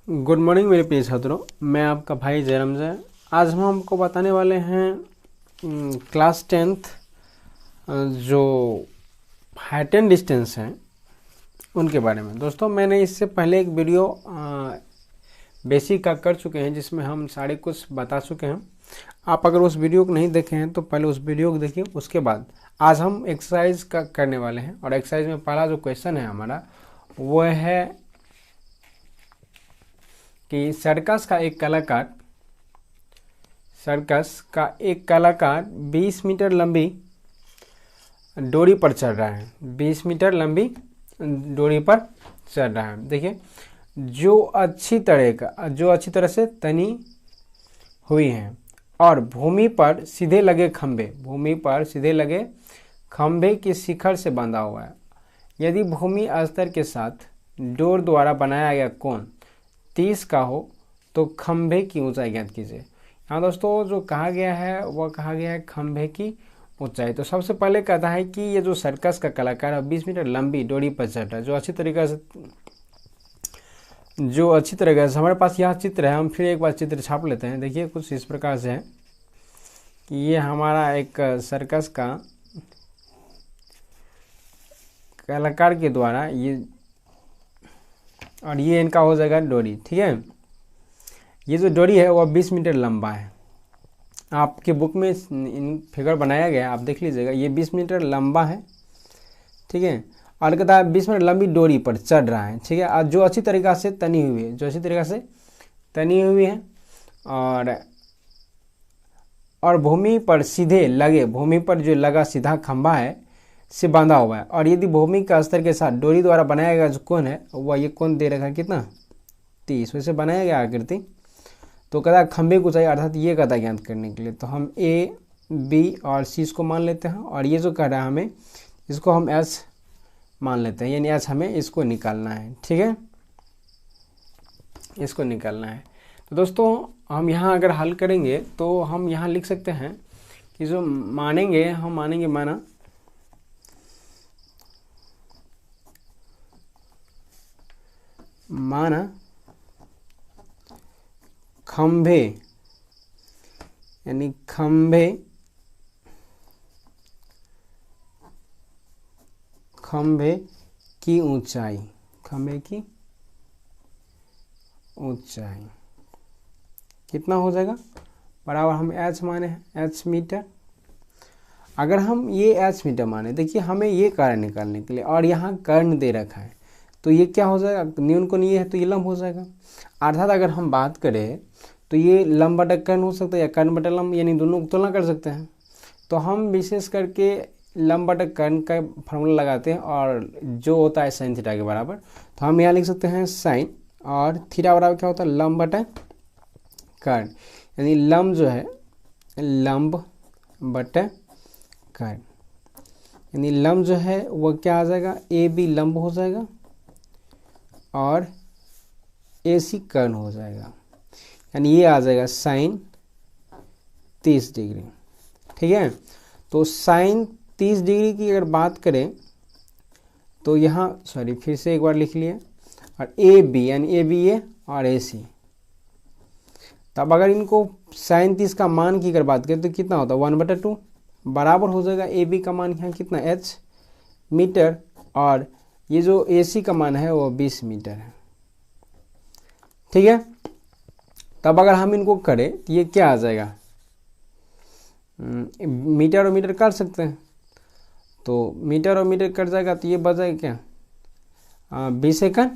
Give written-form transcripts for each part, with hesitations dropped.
Good morning मेरे प्रिय छात्रों, मैं आपका भाई जयराम जय। आज हम आपको बताने वाले हैं क्लास 10th जो हाइट एंड डिस्टेंस हैं उनके बारे में। दोस्तों, मैंने इससे पहले एक वीडियो बेसिक का कर चुके हैं जिसमें हम सारे कुछ बता चुके हैं। आप अगर उस वीडियो को नहीं देखे हैं तो पहले उस वीडियो को देखिए, उसके बाद आज हम एक्सरसाइज का करने वाले हैं। और एक्सरसाइज में पहला जो क्वेश्चन है हमारा वो है कि सर्कस का एक कलाकार 20 मीटर लंबी डोरी पर चढ़ रहा है। 20 मीटर लंबी डोरी पर चढ़ रहा है। देखिए, जो अच्छी तरह से तनी हुई है और भूमि पर सीधे लगे खंभे की शिखर से बंधा हुआ है। यदि भूमि स्तर के साथ डोर द्वारा बनाया गया कोण 30 का हो तो खंभे की ऊंचाई ज्ञात कीजिए। यहाँ दोस्तों जो कहा गया है वह कहा गया है खंभे की ऊंचाई। तो सबसे पहले कहता है कि ये जो सर्कस का कलाकार है 20 मीटर लंबी डोरी पर चढ़ रहा है। जो अच्छी तरीके से हमारे पास यह चित्र है। हम फिर एक बार चित्र छाप लेते हैं। देखिए, कुछ इस प्रकार से है कि ये हमारा एक सर्कस का कलाकार के द्वारा ये, और ये इनका हो जाएगा डोरी। ठीक है, ये जो डोरी है वह 20 मीटर लंबा है। आपके बुक में इन फिगर बनाया गया है, आप देख लीजिएगा। ये 20 मीटर लंबा है। ठीक है, और कहता है 20 मीटर लंबी डोरी पर चढ़ रहा है। ठीक है, और जो अच्छी तरीक़ा से तनी हुई है और भूमि पर जो लगा सीधा खंभा है से बांधा हुआ है। और यदि भूमि का स्तर के साथ डोरी द्वारा बनाया गया जो कोण है वह ये कोण दे रखा है कितना 30, वैसे बनाया गया आकृति। तो कहता है खंभे की ऊंचाई अर्थात ये कहता है ज्ञात करने के लिए। तो हम ए बी और सी इसको मान लेते हैं, और ये जो कह रहा है हमें इसको हम एच मान लेते हैं, यानी एच हमें इसको निकालना है। ठीक है, इसको निकालना है। तो दोस्तों, हम यहाँ अगर हल करेंगे तो हम यहाँ लिख सकते हैं कि जो मानेंगे माना खंभे, यानी खंभे की ऊंचाई, कितना हो जाएगा बराबर, हम एच माने हैं एच मीटर। अगर हम ये एच मीटर माने, देखिए हमें ये कारण निकालने के लिए, और यहाँ कर्ण दे रखा है तो ये क्या हो जाएगा, न्यून कोण ये है तो ये लंब हो जाएगा। अर्थात अगर हम बात करें तो ये लंब बटा कर्ण हो सकता है या कर्ण बटा लंब, यानी दोनों को तुलना कर सकते हैं। तो हम विशेष करके लंब बटा कर्ण का फार्मूला लगाते हैं और जो होता है साइन थीटा के बराबर। तो हम यहाँ लिख सकते हैं साइन, और थीटा बराबर क्या होता है लंब बटा कर्ण, यानी लंब जो है लंब बटा कर्ण, यानी लंब जो है वह क्या आ जाएगा ए बी लंब हो जाएगा और ए सी कर्ण हो जाएगा, यानी ये आ जाएगा साइन 30 डिग्री। ठीक है, तो साइन 30 डिग्री की अगर बात करें तो यहाँ फिर से एक बार लिख लिए, और ए बी यानी ए बी ए और ए सी। तब अगर इनको साइन 30 का मान की अगर बात करें तो कितना होता है 1/2 बराबर हो जाएगा ए बी का मान यहाँ कितना एच मीटर, और ये जो ए सी का मान है वो 20 मीटर है। ठीक है, तब अगर हम इनको करें तो ये क्या आ जाएगा, मीटर और मीटर काट सकते हैं, तो मीटर और मीटर कट जाएगा तो ये बच जाएगा क्या 20 एकड़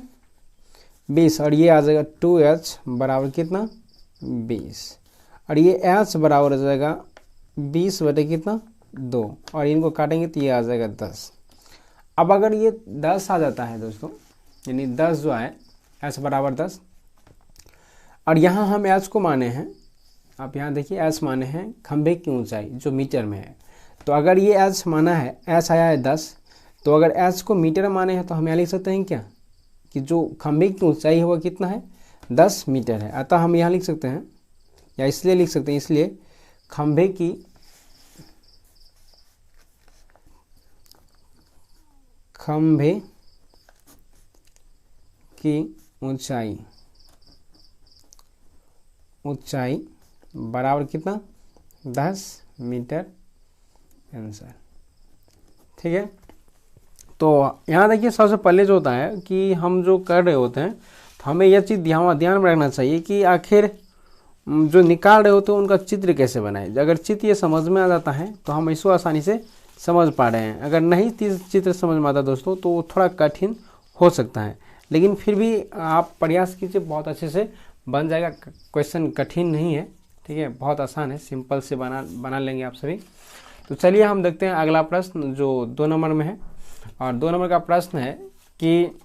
20, और ये आ जाएगा 2h बराबर कितना 20, और ये h बराबर हो जाएगा 20 बटे कितना 2, और इनको काटेंगे तो ये आ जाएगा 10। अब अगर ये 10 आ जाता है दोस्तों, यानी 10 जो है h बराबर 10, और यहाँ हम h को माने हैं, आप यहाँ देखिए h माने हैं खंभे की ऊंचाई जो मीटर में है। तो अगर ये h माना है, h आया है 10, तो अगर h को मीटर माने हैं तो हम यहाँ लिख सकते हैं क्या कि जो खंभे की ऊंचाई है वह कितना है 10 मीटर है। अतः हम यहाँ लिख सकते हैं, या इसलिए लिख सकते हैं, इसलिए खंभे की ऊंचाई ऊंचाई बराबर कितना 10 मीटर आंसर। ठीक है, तो यहाँ देखिए सबसे पहले जो होता है कि हम जो कर रहे होते हैं तो हमें यह चीज़ ध्यान में रखना चाहिए कि आखिर जो निकाल रहे होते हैं उनका चित्र कैसे बनाए। अगर चित्र ये समझ में आ जाता है तो हम इसको आसानी से समझ पा रहे हैं। अगर नहीं चित्र समझ में आता दोस्तों तो थोड़ा कठिन हो सकता है, लेकिन फिर भी आप प्रयास कीजिए, बहुत अच्छे से बन जाएगा। क्वेश्चन कठिन नहीं है, ठीक है, बहुत आसान है, सिंपल से बना लेंगे आप सभी। तो चलिए हम देखते हैं अगला प्रश्न जो 2 नंबर में है। और 2 नंबर का प्रश्न है कि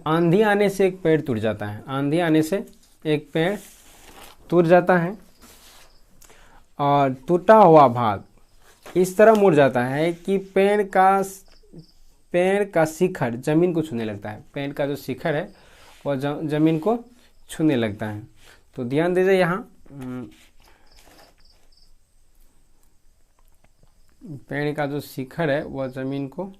आंधी आने से एक पेड़ टूट जाता है। आंधी आने से एक पेड़ टूट जाता है और टूटा हुआ भाग इस तरह मुड़ जाता है कि पेड़ का शिखर जमीन को छूने लगता है। पेड़ का जो शिखर है वह जमीन को छूने लगता है। तो ध्यान दीजिए यहाँ पेड़ का जो शिखर है वह जमीन को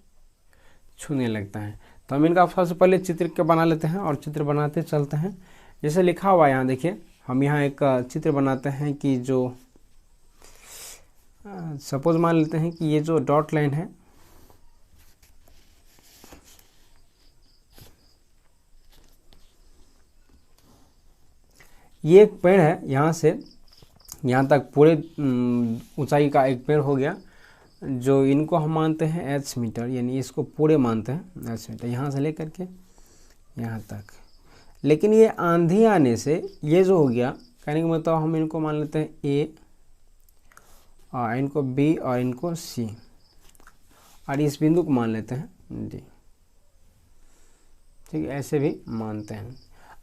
छूने लगता है। तो हम इनका सबसे पहले चित्र के बना लेते हैं और चित्र बनाते चलते हैं। जैसे लिखा हुआ है यहाँ देखिए, हम यहाँ एक चित्र बनाते हैं कि जो सपोज मान लेते हैं कि ये जो डॉट लाइन है ये एक पेड़ है, यहाँ से यहाँ तक पूरे ऊंचाई का एक पेड़ हो गया, जो इनको हम मानते हैं h मीटर, यानी इसको पूरे मानते हैं h मीटर, यहाँ से लेकर के यहाँ तक। लेकिन ये आंधी आने से ये जो हो गया, कहने का मतलब हम इनको मान लेते हैं A और इनको B और इनको C और इस बिंदु को मान लेते हैं D। ठीक है, ऐसे भी मानते हैं।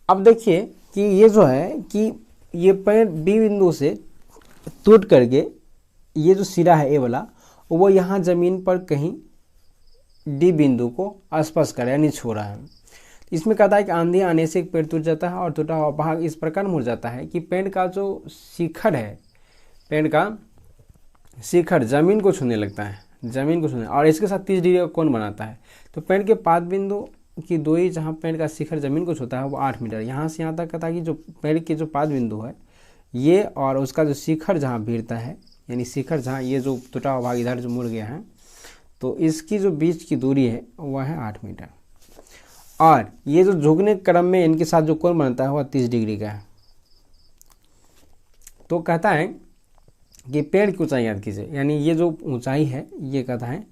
अब देखिए कि ये जो है कि ये पेड़ B बिंदु से टूट करके ये जो सिरा है A वाला वो यहाँ ज़मीन पर कहीं D बिंदु को स्पर्श कर यानी छू रहा है। इसमें कहता है कि आंधी आने से एक पेड़ टूट जाता है और टूटा हुआ भाग इस प्रकार मुड़ जाता है कि पेड़ का जो शिखर है, पेड़ का शिखर जमीन को छूने लगता है, जमीन को छूने, और इसके साथ 30 डिग्री का कोण बनाता है। तो पेड़ के पाद बिंदु की दूरी जहाँ पेड़ का शिखर जमीन को छूता है वो 8 मीटर। यहाँ से यहाँ तक कहता है कि जो पेड़ के जो पाद बिंदु है ये और उसका जो शिखर जहाँ भिड़ता है, यानी शिखर जहाँ ये जो टूटा हुआ भाग इधर जो मुड़ गया है, तो इसकी जो बीच की दूरी है वह है 8 मीटर। और ये जो झुकने के क्रम में इनके साथ जो कोण बनता है वह 30 डिग्री का है। तो कहता है कि पेड़ की ऊंचाई याद कीजिए, यानी ये जो ऊंचाई है ये कहता है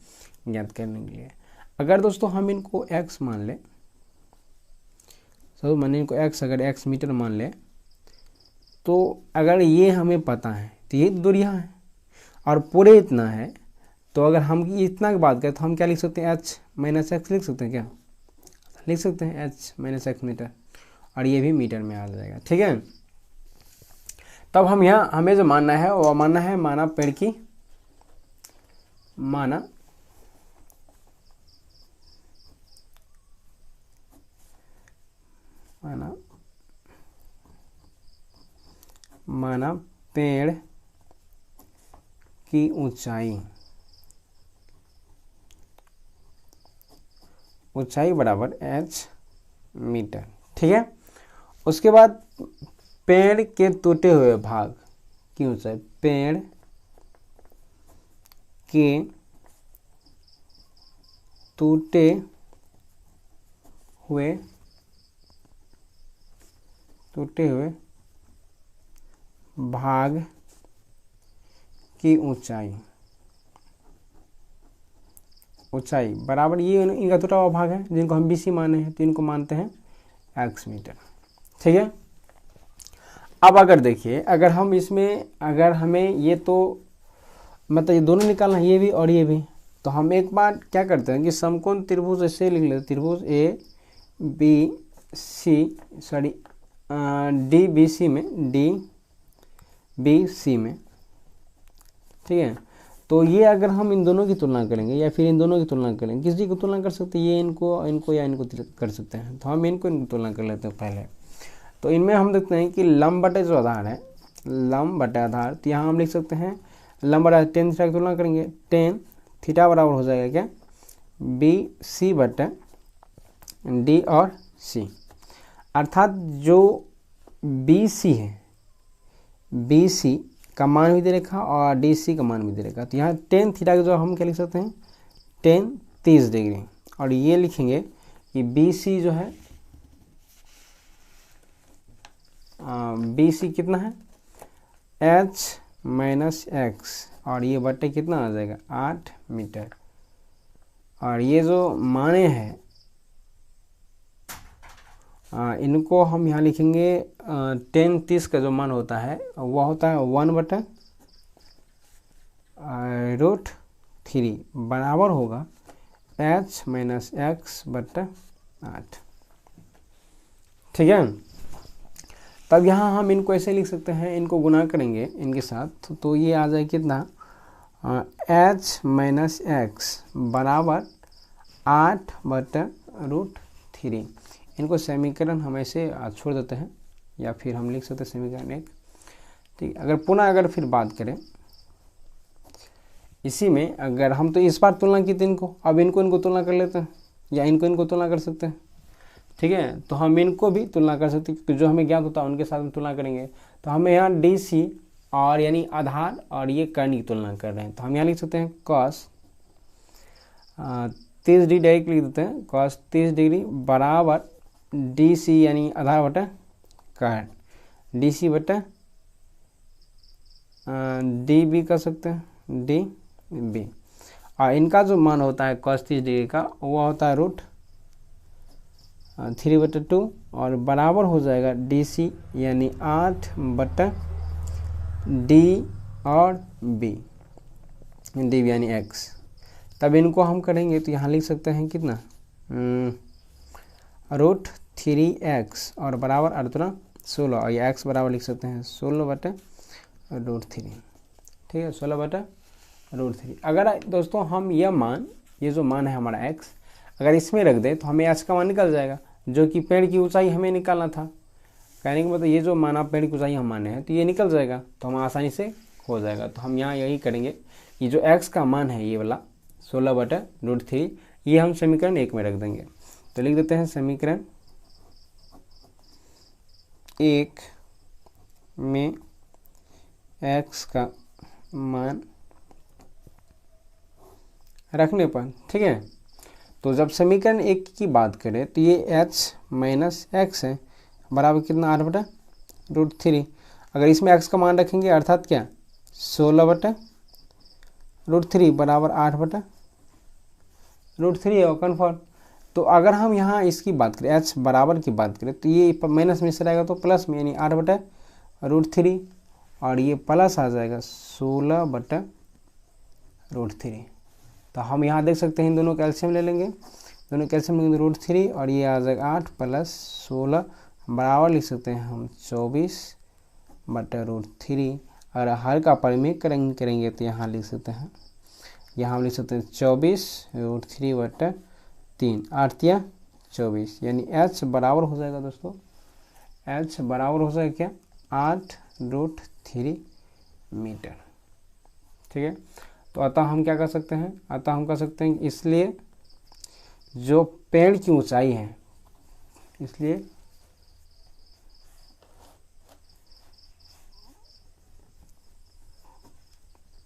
ज्ञात करने के लिए। अगर दोस्तों हम इनको x मान लें, सब मैंने इनको x अगर x मीटर मान लें, तो अगर ये हमें पता है तो ये दूरियाँ है और पूरे इतना है, तो अगर हम इतना की बात करें तो हम क्या लिख सकते हैं, h माइनस एक्स लिख सकते हैं, क्या लिख सकते हैं h माइनस एक्स मीटर, और ये भी मीटर में आ जाएगा। ठीक है, तब हम यहाँ हमें जो मानना है वो मानना है माना पेड़ की माना पेड़ की ऊंचाई बराबर h मीटर। ठीक है, उसके बाद पेड़ के टूटे हुए भाग की ऊंचाई, पेड़ के टूटे हुए भाग की ऊंचाई बराबर ये इनका टूटा हुआ भाग है जिनको हम BC माने हैं, तो इनको मानते हैं x मीटर। ठीक है, अब अगर देखिए अगर हम इसमें अगर हमें ये तो मतलब ये दोनों निकालना है, ये भी और ये भी, तो हम एक बार क्या करते हैं कि समकोण त्रिभुज ऐसे लिख लेते, त्रिभुज DBC में, ठीक है। तो ये अगर हम इन दोनों की तुलना करेंगे या फिर इन दोनों की तुलना करेंगे, किसी की तुलना कर सकते हैं, ये इनको या इनको कर सकते हैं, तो हम इनको तुलना कर लेते हैं पहले। तो इनमें हम देखते हैं कि लंब बटे जो आधार है, लंब बटे आधार, तो यहाँ हम लिख सकते हैं लंब बटा टेन थीटा की तुलना करेंगे, टेन थीटा बराबर हो जाएगा क्या BC बटे डी और सी, अर्थात जो बी सी है, बी सी का मान भी दे रखा और डी सी का मान भी दे रखा। तो यहाँ टेन थीटा का जो हम क्या लिख सकते हैं, टेन 30 डिग्री, और ये लिखेंगे कि बी सी जो है बी सी कितना है, एच माइनस एक्स, और ये बटे कितना आ जाएगा 8 मीटर। और ये जो माने हैं इनको हम यहाँ लिखेंगे 10-30 का जो मान होता है वह होता है 1/√3 बराबर होगा एच माइनस एक्स बटा 8। ठीक है, तब यहाँ हम इनको ऐसे लिख सकते हैं, इनको गुना करेंगे इनके साथ तो ये आ जाए कितना, एच माइनस एक्स बराबर 8/√3। इनको समीकरण हम ऐसे छोड़ देते हैं, या फिर हम लिख सकते हैं समीकरण 1। ठीक, अगर फिर बात करें इसी में, अगर हम तो इस बार तुलना की थी इनको, अब इनको तुलना कर लेते हैं, या इनको तुलना कर सकते हैं। ठीक है, तो हम इनको भी तुलना कर सकते हैं, क्योंकि जो हमें ज्ञात होता है उनके साथ में तुलना करेंगे। तो हमें यहाँ डी सी और यानी आधार और ये कर्ण की तुलना कर रहे हैं, तो हम यहाँ लिख सकते हैं कॉस 30 डिग्री, डायरेक्ट लिख देते हैं कॉस 30 डिग्री बराबर डी सी यानी आधार बटा कर्ण, डी सी बटा डी बी कर सकते हैं, डी बी। और इनका जो मान होता है cos 30 डिग्री का वो होता है √3/2, और बराबर हो जाएगा डी सी यानी 8/डी और बी, डी बी यानी एक्स। तब इनको हम करेंगे तो यहाँ लिख सकते हैं कितना, √3x और बराबर 16, और ये x बराबर लिख सकते हैं 16/√3। ठीक है, 16/√3। अगर दोस्तों हम ये जो मान है हमारा x, अगर इसमें रख दें तो हमें h का मान निकल जाएगा, जो कि पेड़ की ऊंचाई हमें निकालना था। कहने का मतलब ये जो मान आप पेड़ की ऊंचाई हम माने हैं तो ये निकल जाएगा, तो हम आसानी से हो जाएगा। तो हम यहाँ यही करेंगे कि जो x का मान है ये वाला 16/√3, ये हम समीकरण 1 में रख देंगे। तो लिख देते हैं समीकरण 1 में x का मान रखने पर, ठीक है, तो जब समीकरण 1 की बात करें तो ये h माइनस एक्स है बराबर कितना 8/√3। अगर इसमें x का मान रखेंगे अर्थात क्या 16/√3 बराबर 8/√3 है कन्फर्म। तो अगर हम यहाँ इसकी बात करें h बराबर की बात करें तो ये माइनस में से रहेगा तो प्लस में, यानी 8/√3, और ये प्लस आ जाएगा 16/√3। तो हम यहाँ देख सकते हैं इन दोनों का एलसीएम ले लेंगे, दोनों कैल्शियम लेंगे √3 और ये आ जाएगा 8 + 16 बराबर लिख सकते हैं हम 24/√3। और हर का परिमेय करेंगे तो यहाँ लिख सकते हैं, यहाँ हम लिख सकते हैं 24√3/3, 8 या 24, यानी h बराबर हो जाएगा दोस्तों, h बराबर हो जाएगा क्या 8√3 मीटर। ठीक है, तो अतः हम क्या कर सकते हैं, अतः हम कर सकते हैं इसलिए जो पेड़ की ऊंचाई है, इसलिए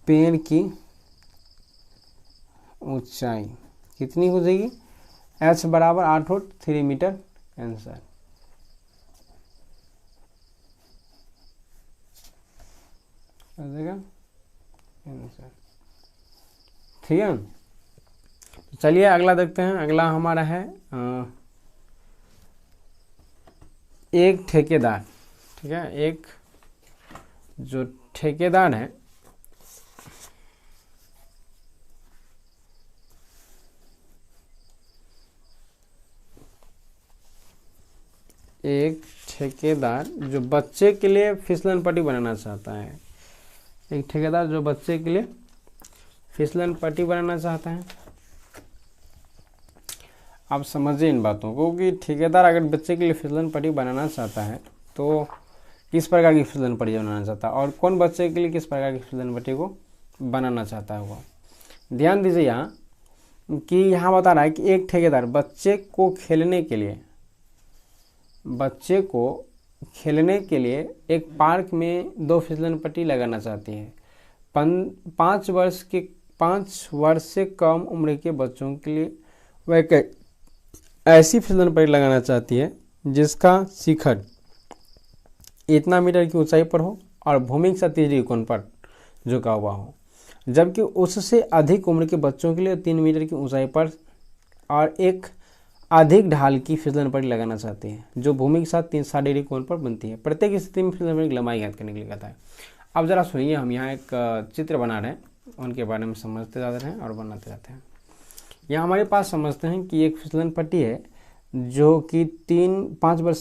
पेड़ की ऊंचाई कितनी हो जाएगी, h बराबर 8√3 मीटर आंसर। आ जाएगा आंसर। ठीक है, चलिए अगला देखते हैं। अगला हमारा है एक ठेकेदार। ठीक है, एक जो ठेकेदार है एक ठेकेदार जो बच्चे के लिए फिसलन पट्टी बनाना चाहता है, एक ठेकेदार जो बच्चे के लिए फिसलन पट्टी बनाना चाहता है। आप समझिए इन बातों को कि ठेकेदार अगर बच्चे के लिए फिसलन पट्टी बनाना चाहता है तो किस प्रकार की फिसलन पट्टी बनाना चाहता है और कौन बच्चे के लिए किस प्रकार की फिसलन पट्टी को बनाना चाहता है वो। ध्यान दीजिए यहाँ कि यहाँ बता रहा है कि एक ठेकेदार बच्चे को खेलने के लिए एक पार्क में 2 फिसलन पट्टी लगाना चाहती है। 5 वर्ष से कम उम्र के बच्चों के लिए वह ऐसी फिसलन पट्टी लगाना चाहती है जिसका शिखर इतना मीटर की ऊंचाई पर हो और भूमि के साथ 30 डिग्री कोण पर झुका हुआ हो, जबकि उससे अधिक उम्र के बच्चों के लिए 3 मीटर की ऊंचाई पर और एक अधिक ढाल की फिसलन पट्टी लगाना चाहते हैं जो भूमि के साथ 360 डिग्री कोण पर बनती है। प्रत्येक स्थिति में फिसलन पट्टी की लंबाई ज्ञात करने के लिए कहता है। अब जरा सुनिए, हम यहाँ एक चित्र बना रहे हैं, उनके बारे में समझते जा रहे हैं और बनाते जाते हैं। यहाँ हमारे पास समझते हैं कि एक फिसलन पट्टी है जो कि 5 वर्ष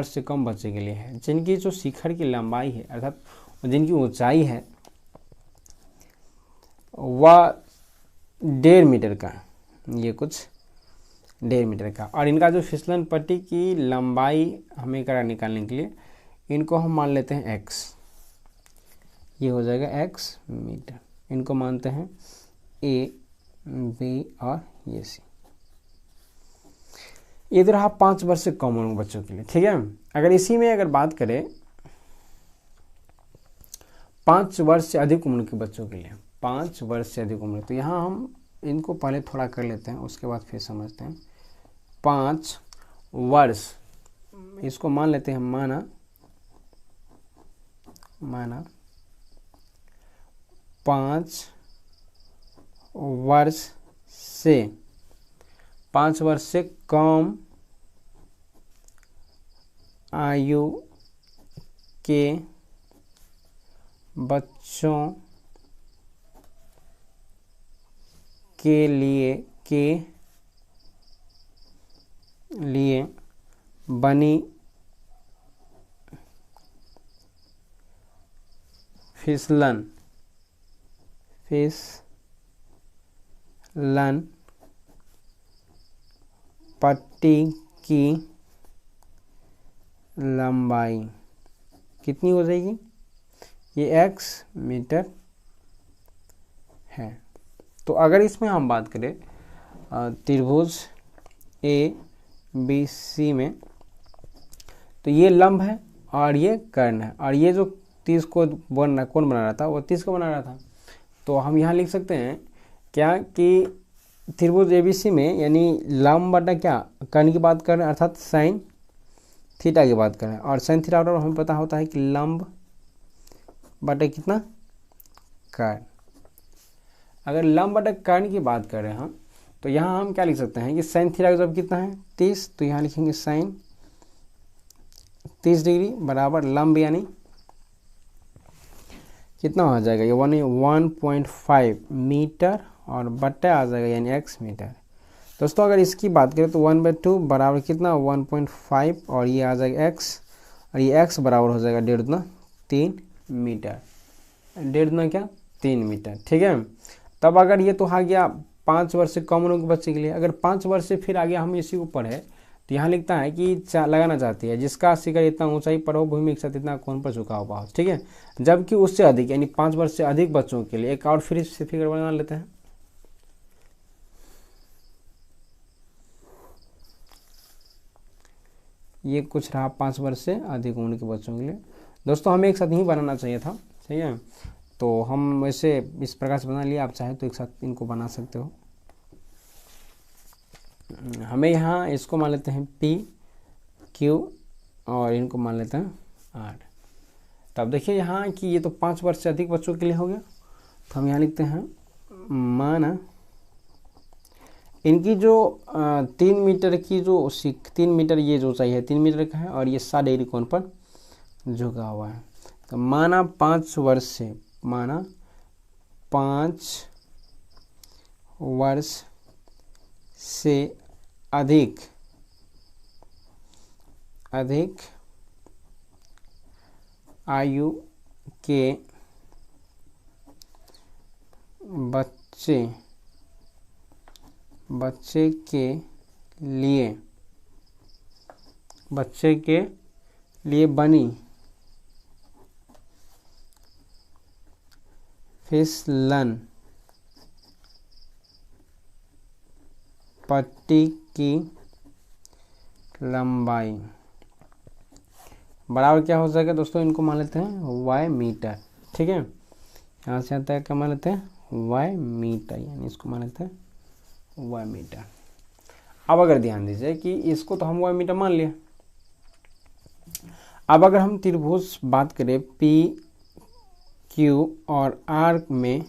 से कम बच्चे के लिए है, जिनकी जो शिखर की लंबाई है अर्थात जिनकी ऊंचाई है वह 1.5 मीटर का, ये कुछ 1.5 मीटर का, और इनका जो फिसलन पट्टी की लंबाई हमें करा निकालने के लिए इनको हम मान लेते हैं x, ये हो जाएगा x मीटर। इनको मानते हैं a, b और ये c। ये तो रहा 5 वर्ष से कम उम्र बच्चों के लिए, ठीक है। अगर इसी में अगर बात करें 5 वर्ष से अधिक उम्र के बच्चों के लिए, 5 वर्ष से अधिक उम्र, तो यहाँ हम इनको पहले थोड़ा कर लेते हैं, उसके बाद फिर समझते हैं। 5 वर्ष, इसको मान लेते हैं माना 5 वर्ष से कम आयु के बच्चों के लिए बनी फिसलन पट्टी की लंबाई कितनी हो जाएगी, ये x मीटर है। तो अगर इसमें हम बात करें त्रिभुज ABC में, तो ये लंब है और ये कर्ण है, और ये जो 30 को कौन बना रहा था, वो 30 को बना रहा था। तो हम यहाँ लिख सकते हैं क्या कि त्रिभुज ABC में यानी लंब बटा क्या, कर्ण की बात कर रहे हैं अर्थात साइन थीटा की बात कर रहे हैं, और साइन थीटा बराबर हमें पता होता है कि लंब बटा कितना, कर्ण। अगर लंब बटा कर्ण की बात कर रहे हैं हम, तो यहाँ हम क्या लिख सकते हैं कि साइन थीटा का जब कितना है 30, तो यहाँ लिखेंगे साइन 30 डिग्री बराबर लंब यानी कितना हो जाएगा, ये 1.5 मीटर और बट्टा आ जाएगा यानी x मीटर। दोस्तों अगर इसकी बात करें तो 1/2 बराबर कितना 1.5, और ये आ जाएगा x, और ये x बराबर हो जाएगा 1.5 3 मीटर, 1.5 3 मीटर, ठीक है। तब अगर ये तो आ गया 5 वर्ष से कम उम्र के बच्चे के लिए। अगर 5 वर्ष से फिर आगे हम इसी ऊपर है, तो यहाँ लिखता है कि लगाना चाहती है जिसका शिखर इतना ऊंचाई पर हो, भूमि के साथ इतना कोण पर झुका हुआ हो, ठीक है। जबकि उससे अधिक यानी 5 वर्ष से अधिक बच्चों के लिए एक और फिर से फिगर बना लेते हैं। ये कुछ रहा 5 वर्ष से अधिक उम्र के बच्चों के लिए। दोस्तों हमें एक साथ नहीं बनाना चाहिए था, ठीक है, तो हम वैसे इस प्रकार से बना लिया। आप चाहे तो एक साथ इनको बना सकते हो। हमें यहाँ इसको मान लेते हैं P Q और इनको मान लेते हैं R। तब देखिए यहाँ कि ये तो 5 वर्ष से अधिक बच्चों के लिए हो गया, तो हम यहाँ लिखते हैं माना इनकी जो 3 मीटर की जो 3 मीटर ये जो चाहिए 3 मीटर का है, और ये 60 डिग्री कोण पर झुका हुआ है। तो माना 5 वर्ष से अधिक आयु के बच्चे के लिए बनी फिसलन पट्टी की लंबाई बराबर क्या हो जाएगा दोस्तों, इनको मान लेते हैं y मीटर। ठीक है, यहाँ से आता है क्या मान लेते हैं y मीटर, यानी इसको मान लेते हैं y मीटर। अब अगर ध्यान दीजिए कि इसको तो हम y मीटर मान लिया। अब अगर हम त्रिभुज बात करें P Q और R में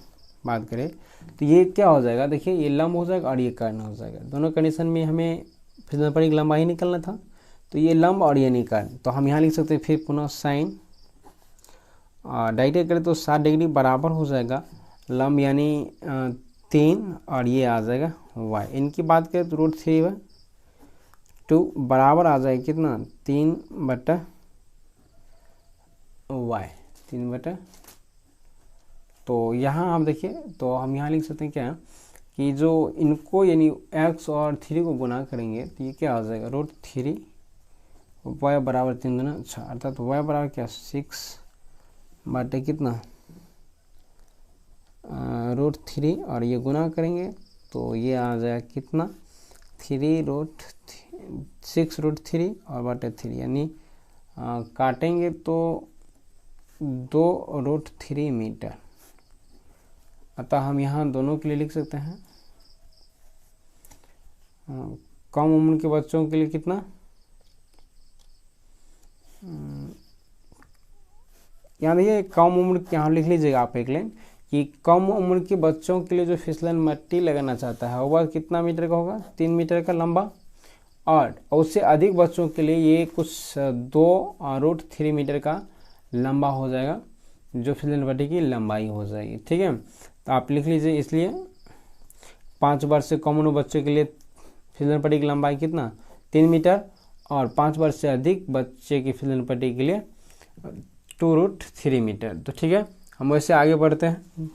बात करें तो ये क्या हो जाएगा, देखिए ये लंब हो जाएगा और ये कर्ण हो जाएगा। दोनों कंडीशन में हमें फिर पर एक लंबाई निकलना था, तो ये लंब और ये नहीं कर्ण, तो हम यहाँ लिख सकते हैं फिर पुनः साइन डायरेक्ट करें तो 60 डिग्री बराबर हो जाएगा लंब यानी 3 और ये आ जाएगा y। इनकी बात करें तो √3/2 बराबर आ जाएगा कितना 3/y 3/। तो यहाँ आप देखिए तो हम यहाँ लिख सकते हैं क्या कि जो इनको यानी x और 3 को गुना करेंगे तो ये क्या आ जाएगा √3 y बराबर 3 गुना 6, अर्थात y बराबर क्या 6 कितना √3 और ये गुना करेंगे तो ये आ जाएगा कितना 6√3 और बटे 3 यानी काटेंगे तो 2√3 मीटर। अतः हम यहाँ दोनों के लिए लिख सकते हैं कम उम्र के बच्चों के लिए कितना यहाँ देखिए कम उम्र के, यहाँ लिख लीजिएगा आप एक लाइन कि कम उम्र के बच्चों के लिए जो फिसलन मट्टी लगाना चाहता है वह कितना मीटर का होगा 3 मीटर का लंबा, और उससे अधिक बच्चों के लिए ये कुछ 2√3 मीटर का लंबा हो जाएगा जो फिसलन पट्टी की लंबाई हो जाएगी। ठीक है, तो आप लिख लीजिए इसलिए 5 वर्ष से कम उम्र बच्चों के लिए फिसलन पट्टी की लंबाई कितना 3 मीटर और 5 वर्ष से अधिक बच्चे की फिसलन पट्टी के लिए 2√3 मीटर। तो ठीक है, हम वैसे आगे बढ़ते हैं।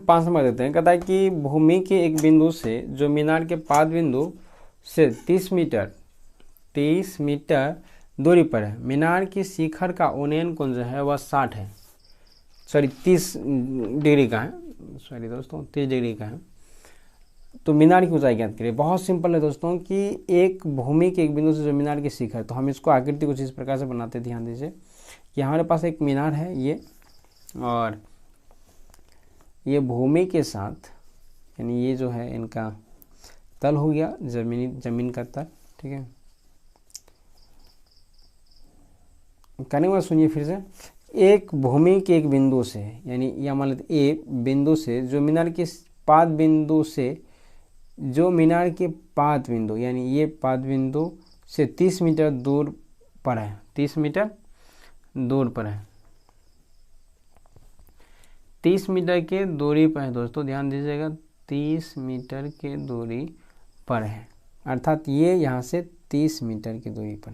5 नंबर देते हैं, कहता है कि भूमि के एक बिंदु से जो मीनार के पाद बिंदु से 30 मीटर दूरी पर है, मीनार की शिखर का उन्नयन कोण जो है वह 60 है, सॉरी 30 डिग्री का है, सॉरी दोस्तों 30 डिग्री का है। तो मीनार की ऊंचाई ज्ञात करिए। बहुत सिंपल है दोस्तों कि एक भूमि के एक बिंदु से जो मीनार की शिखर, तो हम इसको आकृति कुछ इस प्रकार से बनाते, ध्यान दीजिए कि हमारे पास एक मीनार है ये, और ये भूमि के साथ यानी ये जो है इनका तल हो गया जमीन का तल। ठीक है, करने के बाद सुनिए फिर से, एक भूमि के एक बिंदु से यानी यह मान लेते ए बिंदु से जो मीनार के पाद बिंदु से जो मीनार के पाद बिंदु यानी ये पाद बिंदु से 30 मीटर दूर पर है, 30 मीटर दूर पर है, 30 मीटर के दूरी पर है दोस्तों, ध्यान दीजिएगा 30 मीटर के दूरी पर है, अर्थात ये यहाँ से 30 मीटर की दूरी पर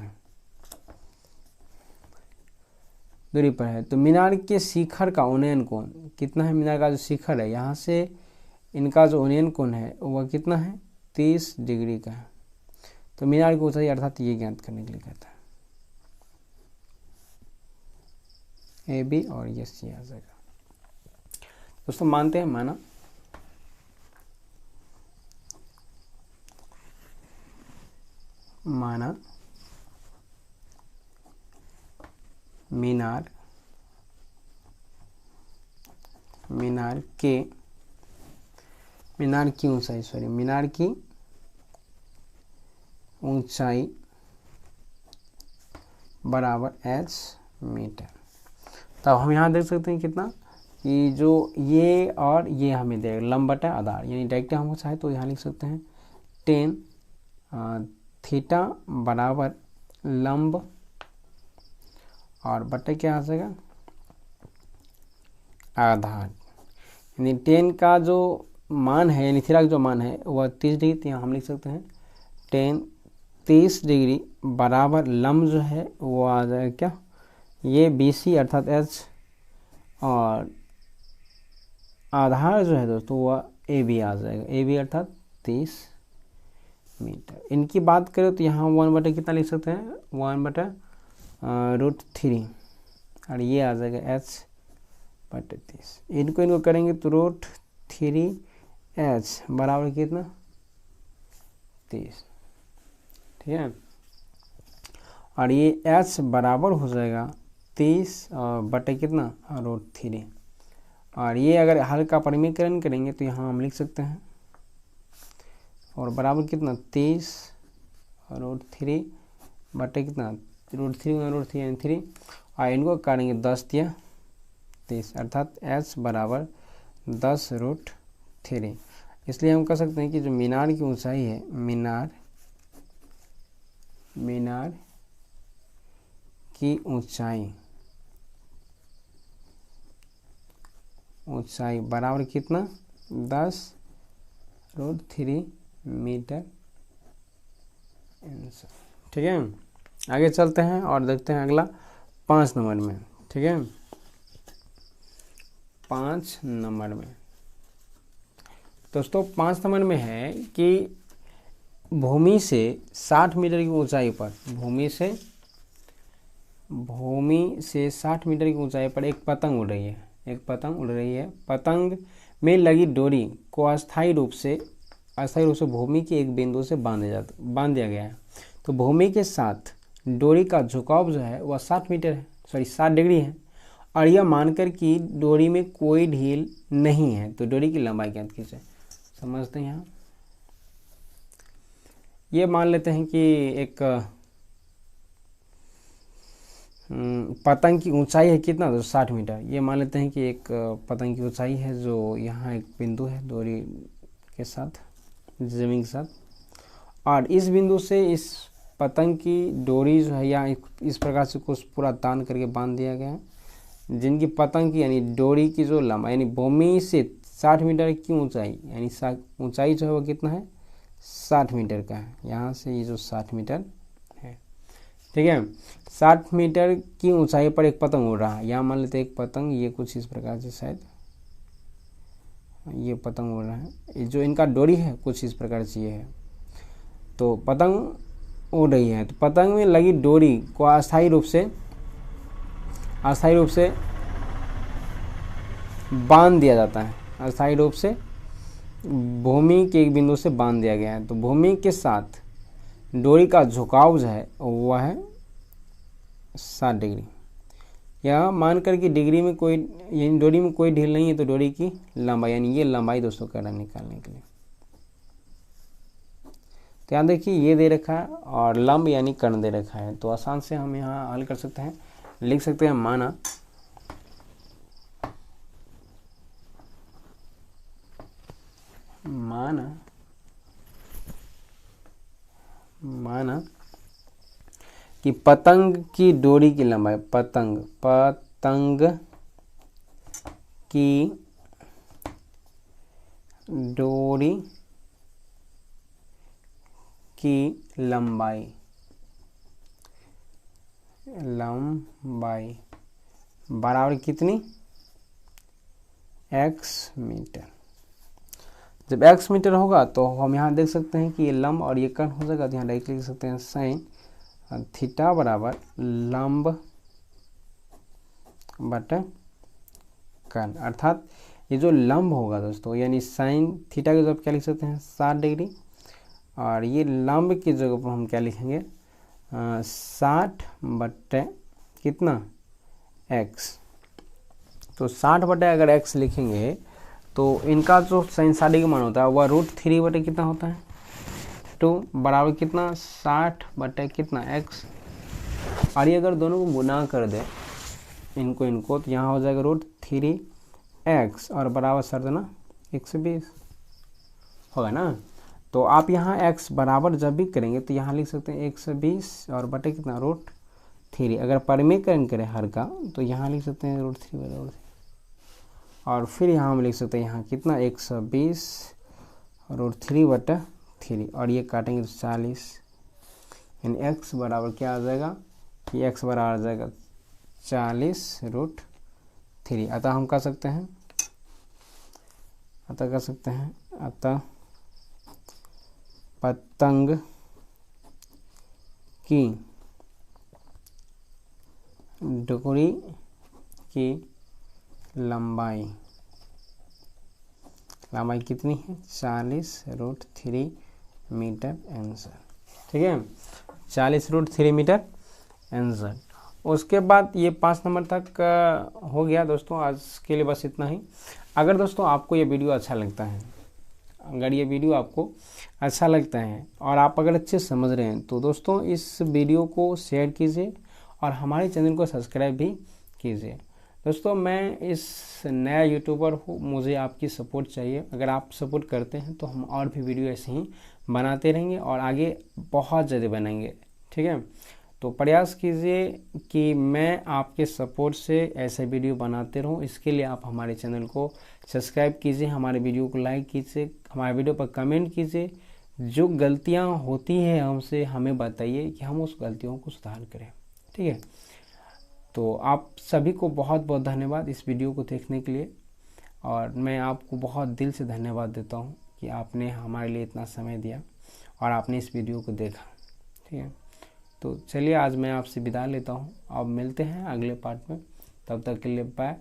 है, तो मीनार के शिखर का उन्नयन कोण कितना है, मीनार का जो शिखर है यहाँ से इनका जो उन्नयन कोण है वह कितना है 30 डिग्री का है। तो मीनार की ऊंचाई अर्थात ये ज्ञात करने के लिए कहता है ए बी और ये सी आ जाएगा। दोस्तों मानते हैं माना मीनार की ऊंचाई बराबर h मीटर। तब हम यहाँ देख सकते हैं कितना कि जो ये और ये हमें देगा लंब बटा आधार, यानी डायरेक्ट हम चाहे तो यहाँ लिख सकते हैं 10 थीटा बराबर लंब और बटे क्या आ जाएगा आधार, यानी 10 का जो मान है यानी थीटा का जो मान है वह 30 डिग्री, तो यहाँ हम लिख सकते हैं 30 डिग्री बराबर लंब जो है वो आ जाएगा क्या ये BC अर्थात H, और आधार जो है दोस्तों वह AB आ जाएगा, AB अर्थात 30 मीटर। इनकी बात करें तो यहाँ 1/, कितना लिख सकते हैं 1/√3 और ये आ जाएगा H/30। इनको करेंगे तो √3H बराबर कितना 30, ठीक है। और ये h बराबर हो जाएगा 30 और बटे कितना √3। और ये अगर हल्का परिमीकरण करेंगे तो यहाँ हम लिख सकते हैं और बराबर कितना 30 √3 बटे कितना √3 यानी 3, और इनको काटेंगे 10 या 30, अर्थात h बराबर 10√3। इसलिए हम कह सकते हैं कि जो मीनार की ऊंचाई है, मीनार की ऊंचाई बराबर कितना 10√3 मीटर। ठीक है, आगे चलते हैं और देखते हैं अगला 5 नंबर में। ठीक है, 5 नंबर में दोस्तों 5 नंबर में है कि भूमि से 60 मीटर की ऊंचाई पर, भूमि से 60 मीटर की ऊंचाई पर एक पतंग उड़ रही है। पतंग में लगी डोरी को अस्थायी रूप से भूमि के एक बिंदु से बांध दिया गया है। तो भूमि के साथ डोरी का झुकाव जो है वह 60 डिग्री है, और यह मानकर कि डोरी में कोई ढील नहीं है तो डोरी की लंबाई ज्ञात कीजिए। समझते हैं, यहाँ ये मान लेते हैं कि एक पतंग की ऊंचाई है कितना, तो 60 मीटर। ये मान लेते हैं कि एक पतंग की ऊंचाई है जो यहाँ एक बिंदु है डोरी के साथ, जमीन के साथ, और इस बिंदु से इस पतंग की डोरी जो है या इस प्रकार से कुछ पूरा तान करके बांध दिया गया है, जिनकी पतंग की यानी डोरी की जो लंबाई यानी भूमि से 60 मीटर की ऊंचाई, यानी ऊंचाई जो है वो कितना है 60 मीटर का है। यहाँ से ये जो 60 मीटर है, ठीक है, 60 मीटर की ऊंचाई पर एक पतंग उड़ रहा है। यहाँ मान लेते हैं एक पतंग, ये कुछ इस प्रकार से शायद ये पतंग उड़ रहा है, जो इनका डोरी है कुछ इस प्रकार से ये है। तो पतंग उड़ रही है, तो पतंग में लगी डोरी को अस्थायी रूप से बांध दिया जाता है। अस्थायी रूप से भूमि के एक बिंदु से बांध दिया गया है। तो भूमि के साथ डोरी का झुकाव जो है वह है 60 डिग्री। यह मानकर कि डोरी में कोई ढील नहीं है तो डोरी की लंबाई, यानी ये लंबाई दोस्तों कह रहा है निकालने के लिए। तो यहाँ देखिए ये दे रखा है और लंब यानी कर्ण दे रखा है, तो आसान से हम यहाँ हल कर सकते हैं। लिख सकते हैं माना कि पतंग की डोरी की लंबाई, पतंग की डोरी की लंबाई बराबर कितनी x मीटर। जब x मीटर होगा तो हम यहाँ देख सकते हैं कि ये लंब और ये कर्ण हो जाएगा, तो यहाँ डायरेक्टली लिख सकते हैं साइन थीटा बराबर लंब बटे कर्ण। अर्थात ये जो लंब होगा दोस्तों, यानी साइन थीटा की जगह क्या लिख सकते हैं 60 डिग्री, और ये लंब की जगह पर हम क्या लिखेंगे 60 बटे कितना x। तो 60 बटे अगर x लिखेंगे तो इनका जो साइन 60 का मान होता है वह √3 बटे कितना होता है 2 बराबर कितना 60 बटे कितना x। और ये अगर दोनों को गुना कर दे इनको तो यहाँ हो जाएगा √3x और बराबर सर देना 120 होगा ना। तो आप यहाँ x बराबर जब भी करेंगे तो यहाँ लिख सकते हैं 120 और बटे कितना √3। अगर परिमीकरण करें हर का तो यहाँ लिख सकते हैं √3 बराबर, और फिर यहाँ हम लिख सकते हैं यहाँ कितना 120 √3 बटा 3, और ये काटेंगे तो 40, यानी x बराबर क्या आ जाएगा कि x बराबर आ जाएगा 40√3। अतः हम कह सकते हैं अतः पतंग की डोरी की लंबाई कितनी है 40√3 मीटर आंसर। ठीक है, 40√3 मीटर आंसर। उसके बाद ये 5 नंबर तक हो गया दोस्तों। आज के लिए बस इतना ही। अगर दोस्तों आपको ये वीडियो अच्छा लगता है, अगर ये वीडियो आपको अच्छा लगता है और आप अगर अच्छे से समझ रहे हैं तो दोस्तों इस वीडियो को शेयर कीजिए और हमारे चैनल को सब्सक्राइब भी कीजिए। दोस्तों मैं इस नया यूट्यूबर हूँ, मुझे आपकी सपोर्ट चाहिए। अगर आप सपोर्ट करते हैं तो हम और भी वीडियो ऐसे ही बनाते रहेंगे और आगे बहुत ज़्यादा बनाएंगे। ठीक है, तो प्रयास कीजिए कि मैं आपके सपोर्ट से ऐसे वीडियो बनाते रहूं। इसके लिए आप हमारे चैनल को सब्सक्राइब कीजिए, हमारे वीडियो को लाइक कीजिए, हमारे वीडियो पर कमेंट कीजिए। जो गलतियां होती हैं हमसे हमें बताइए कि हम उस गलतियों को सुधार करें। ठीक है, तो आप सभी को बहुत बहुत धन्यवाद इस वीडियो को देखने के लिए, और मैं आपको बहुत दिल से धन्यवाद देता हूँ कि आपने हमारे लिए इतना समय दिया और आपने इस वीडियो को देखा। ठीक है, तो चलिए आज मैं आपसे विदा लेता हूँ। अब मिलते हैं अगले पार्ट में, तब तक के लिए बाय।